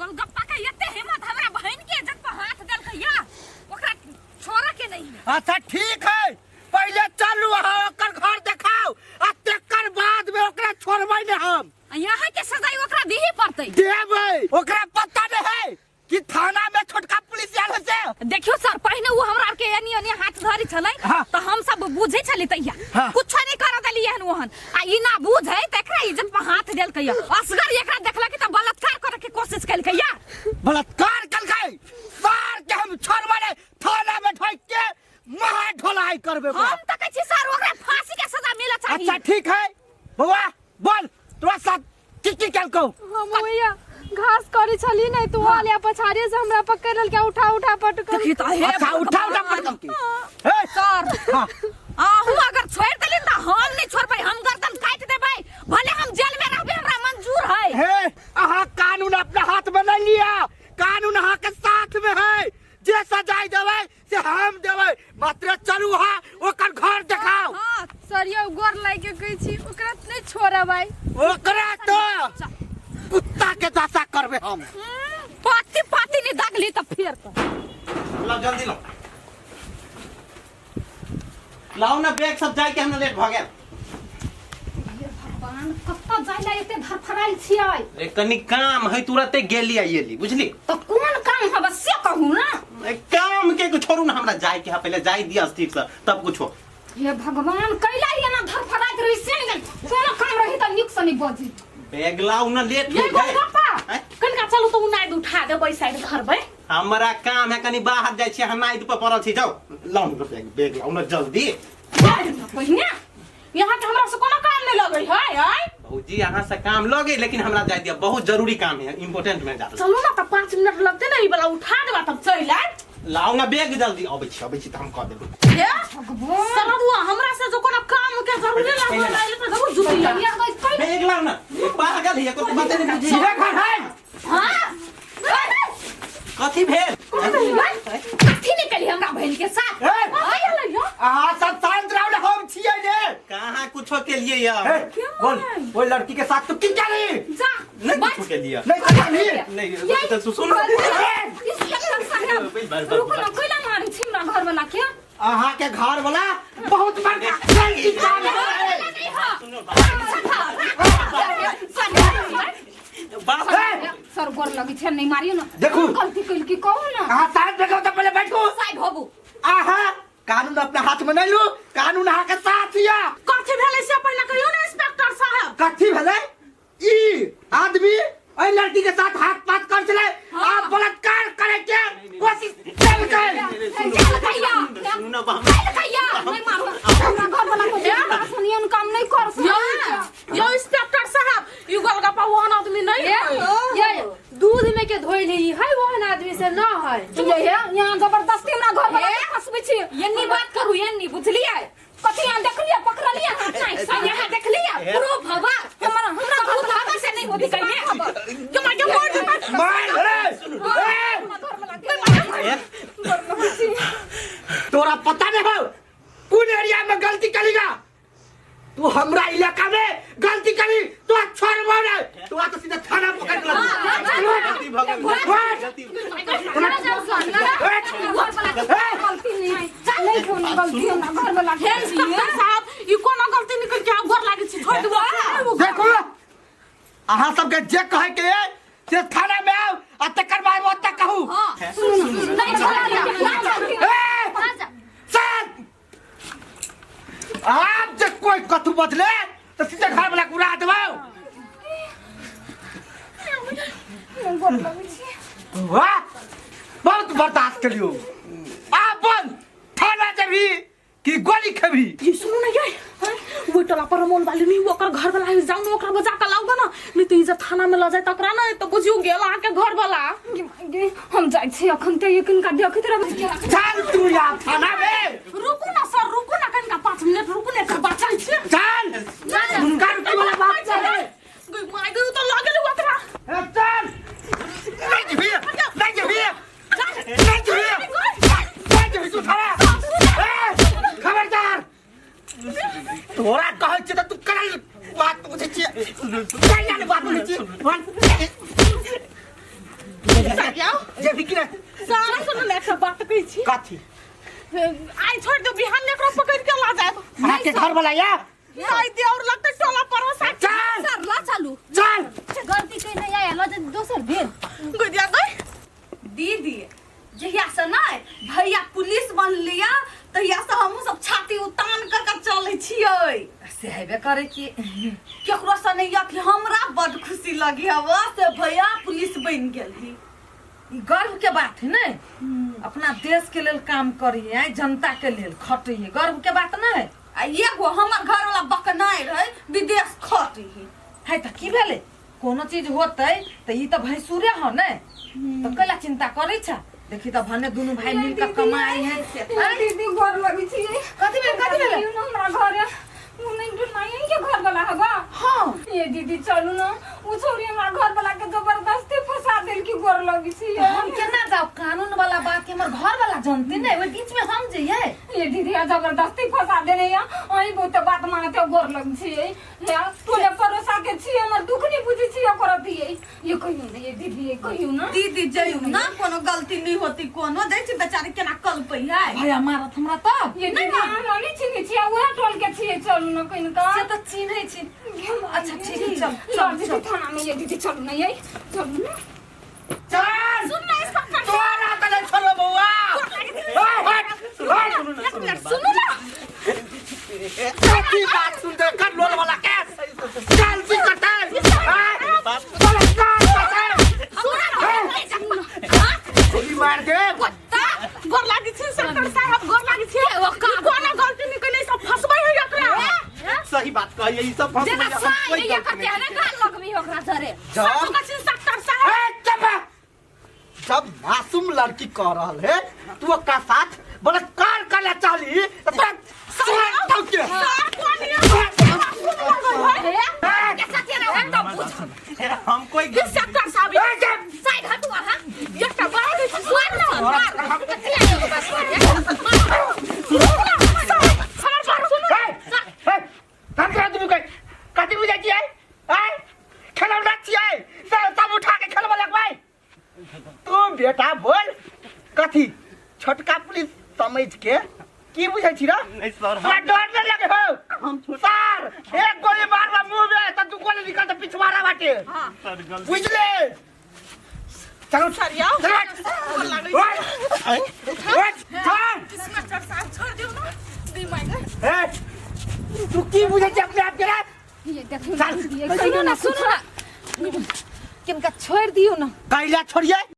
गोलगप्पा का एते हिम्मत हमरा बहन के इज्जत पर हाथ देल कहिया ओकरा छोरा के नहीं। अच्छा ठीक है, पहले चलू वहां ओकर घर देखाओ आ तेकर बाद में ओकरा छोड़बै ने हम। यहाँ के सजाई ओकरा दीही पड़तै। देबै, ओकरा पता नहीं है कि थाना में छोटका पुलिस आयल से। देखियो सर, पहले वो हमरा के एनी एनी हाथ धरी छलै तो हम सब बुझे छली तैया कुछ नहीं कर देली एहन ओहन आ ई ना बुझै तकरा इज्जत पर हाथ देल कहिया। असगर एकरा देखला कि त बलात्कार करे के कोशिश कैल कहिया। बलात्कार कलकै सर के हम छोड़बै ने, थाना में ढोक के महा ढोलाई करबे। हम त कहै छी सर ओकरा फांसी के सजा मिले चाहिए। अच्छा ठीक है बउआ, बोल तोरा साथ की कलकौ। हम भैया घास करे छली नहीं तो वाले पछाड़ी से हमरा पकड़ल के उठा उठा पटक। अच्छा उठा पटक के ए सर आहू अगर छोड़ देली त हम नहीं छोड़बै, हम गर्दन काट देबै, भले हम जेल में रहबै हमरा मंजूर है। हे अहा कानून अपना हाथ में नहीं लिया, कानून अहा के साथ में है। जे सजाई देबै से हम देबै, मात्र चलू हा ओकर घर देखाओ। हां सर ये गोर लाग के कहै छी ओकरा नहीं छोड़बै। ओकरा तो कुत्ता के दशा करबे हम। पाती पाती नहीं दागली त फेर तो लो जल्दी लो, लाओ ना बैग सब जाए के हम लेट भ गेल। भगवान कत्ता जाइला एते धरफराइल छियै। रे कनी काम है, तुरंते गेली आइली बुझली। तो कोन काम हबे से कहू ना। काम के छोड़ू ना, हमरा जाए के पहले जाए दिया ठीक से तब कुछ हो। हे भगवान कैला ये ना धरफराइत रही से नहीं कोनो काम रही त निक से नहीं बजी। बैग लाओ ना, लेट ये हो गए। पापा कनका चलू तो उनाइद उठा देबै साइड घर में। हमरा काम है, कनी बाहर जाय छी, हम नाइद पर पड़ल छी। जाओ लाओ ना बैग लाओ ना जल्दी। पहिने यहाँ के हमरा से कोनो काम नहीं लगे है। भौजी यहाँ से काम लगे, लेकिन हमरा जाय दिया, बहुत जरूरी काम है, इम्पोर्टेंट में जा। चलू ना त 5 मिनट लगते ना, ई वाला उठा देबा तब चल आइ। लाओ ना बैग जल्दी। अबै छी त हम कह देबै। हे भगवान सरदुआ हमरा से जो कोनो काम के जरूरी लागल आइले त जरूर जुटी लगिया गई। बैग लाओ ना, पागल है को बात नहीं बुझी। सीधे घर है। हां कथी भेल? कथी निकली हमरा बहन के साथ। आइले यो अहा सब शांत रहू, हम छियै ने। कहाँ कुछो के लिए यार। बोल वो लड़की के साथ तू की करी? जा नहीं कुछो के लिए नहीं पता नहीं। नहीं तो सुन रुको ना, कोइला मारी छिमरा घर वाला के। अहा के घर वाला बहुत बड़का इंसान है। सर गोर लगी छे नहीं मारियो ना। देखो गलती कइल की कहू ना। अहा साथ देखो तो पहले बैठो। साइड होबू। आहा कानून अपने हाथ में नहीं लू, कानून अहा के साथ या। कथी भेले से पहले कहियो ना इंस्पेक्टर साहब। कथी भेले? ई आदमी ओइ लड़की के साथ हाथ पात कर चले, आप बलात्कार करे के कोशिश चल गए। सुनो ना कहिया नहीं मारो हमरा घर वाला को दे सुनियन काम नहीं कर सकते। यो इंस्पेक्टर साहब यू गोलगप्पा वहन आदमी नहीं है। ये दूध में के धोइले ई है वहन आदमी से ना है। ये यहाँ जबरदस्ती हमरा घर वाला फसबे छी। येनी बात करू, येनी बुझलिए। कथी यहाँ देख लिया, पकड़ लिया हाथ नहीं यहाँ देख लिया प्रूफ हवा हमरा बहुत हवा से नहीं होती कहीं जो मैं मार तोरा पता नहीं हो कौन एरिया में गलती करेगा। तू हमरा इलाका में गलती करी तो छोड़बो नहीं, तू आ तो सीधा थाना पकड़ ले। गलती भगल गलती गलती नहीं है नहीं कोनो गलती ना घर वाला है साहब। ई कोनो गलती निकल के गोर लागे छी छोड़ दो। देखो अहा सब के जे कहे के से थाना में आओ आ तकर बाद ओतऽ कहू। नहीं चला सर आप जे कोई कथु बदले तो सीधे घर वाला उड़ा देबो। वाह बहुत बर्दाश्त करियो। आप बोल थाना जबी कि गोली खेबी। ये सुनो ना ये वो टोला पर मोन वाली नहीं ओकर घर वाला है, जाऊ ओकरा बजा के लाऊ ना, नहीं तो इज्जत थाना में ल जाए तकरा ना तो बुझियो गेल आके घर वाला। हम जाय छी अखन ते यकिन का देखत रहब। चल तू यार थाना में। रुकू ना सर, रुकू ना कनिका 5 मिनट रुकू ना, बचाई छी। चल उनका रुकने वाला बात चले। माय गई तो लागल ओकरा। चल नहीं जी भैया नहीं जी भैया नहीं जी भैया नहीं जी तू थाना खबरदार। तोरा कहै छी त तू करल बात बुझै छी, काय बात बुझै छी। जे भी कि ना सारा सुन ले एक बात कहै छी कथी आई छोड़ दो बिहान ने एकरा पकड़ के ला जाए हां के घर वाला या आई दे और लगते टोला पर चल सर ला चालू चल गलती कहीं नहीं आया ला दोसर दिन गुदिया गई दीदी जहिया से नहीं भैया पुलिस बन लिया तहिया से हम सब छाती उतान कर चले छियै से हेबे करे कि केकरो से नहीं या कि हमरा बड़ खुशी लगी हवा से भैया पुलिस बन गेल ही ई गर्व के बात है नहीं अपना देश के लेल काम करिए जनता के लेल खटिए गर्व के बात नहीं आ एगो हमर घर वाला बकनाई रहे विदेश खटी है त की भेले कोनो चीज होतै त ई त भैंसुरे ह नै त कला चिंता करै छ देखी त भने दुनु भाई मिल के कमाई है दीदी घर लगी छी कथि भेले हमरा घर नहीं नहीं के घर वाला हवा हां ये दीदी चलू ना उ छोरी हमरा घर वाला के जबरदस्ती फंसा देल की गोर लगी छी हम केना जाओ कानून वाला बात के हमर घर वाला जानते नहीं ओइ बीच में हम जइए ये दीदी जबरदस्ती फंसा देने या ओही बहुत बात मानते गोर लगी छी या तोले परोसा के छी हमर दुख नहीं बुझी छी करत ये कहियो ना ये दीदी ये कहियो ना दीदी जइयो ना कोनो गलती नहीं होती कोनो दै छी बेचारी केना कल पई है भैया मारत हमरा त ये दीदी नहीं छी छी ओहे टोल के छी चलू ना कहीं का से त चिन्है छी अच्छा ठीक है चल चल चल थाना में ये दीदी चलू ना ये चलू ना चल सुन ना इसका तोरा तले छोड़ो बउआ हट सुनो ना कथी बात सुनते कर लोल वाला केस चल की करते गोली मार दे कुत्ता गोर लागी छी सरकार साहब गोर लागी छी कोनो गलती नहीं कने सब फसबै है एकरा सही बात कहिए ई सब जेना साई ये करते है ना गाल लगबी ओकरा धरे सब कछि सरकार साहब चुप जब मासूम लड़की कह रहल है तू ओकरा साथ बलात्कार करना चाहली तो सोच तो के कैसा तेरा है तो पूछ हम कोई सरकार साहब साइड हटवा हां एकटा बात है सुन ना मार कथि आयो बस तंत्रा तुम कहीं कथी बुझाई छी आय खेलौना छियै सब उठा के खेलबा लगबै तू बेटा बोल कथी छोटका पुलिस समझ के की बुझाई छी रे नहीं सर हमरा डर न लगे हो हम सर एक गोली मारला मुंह में त तू गोली निकाल के पिछवाड़ा बाटे सर गलती बुझ ले चलो सर याओ गोर लागी सरकार साहब छोड़ दियो ना दी माय ए तू की बुझाई छी अपने आप के रे ये देखो ये कहियो ना सुनो ना किनका छोड़ दियो ना कैला छोड़िए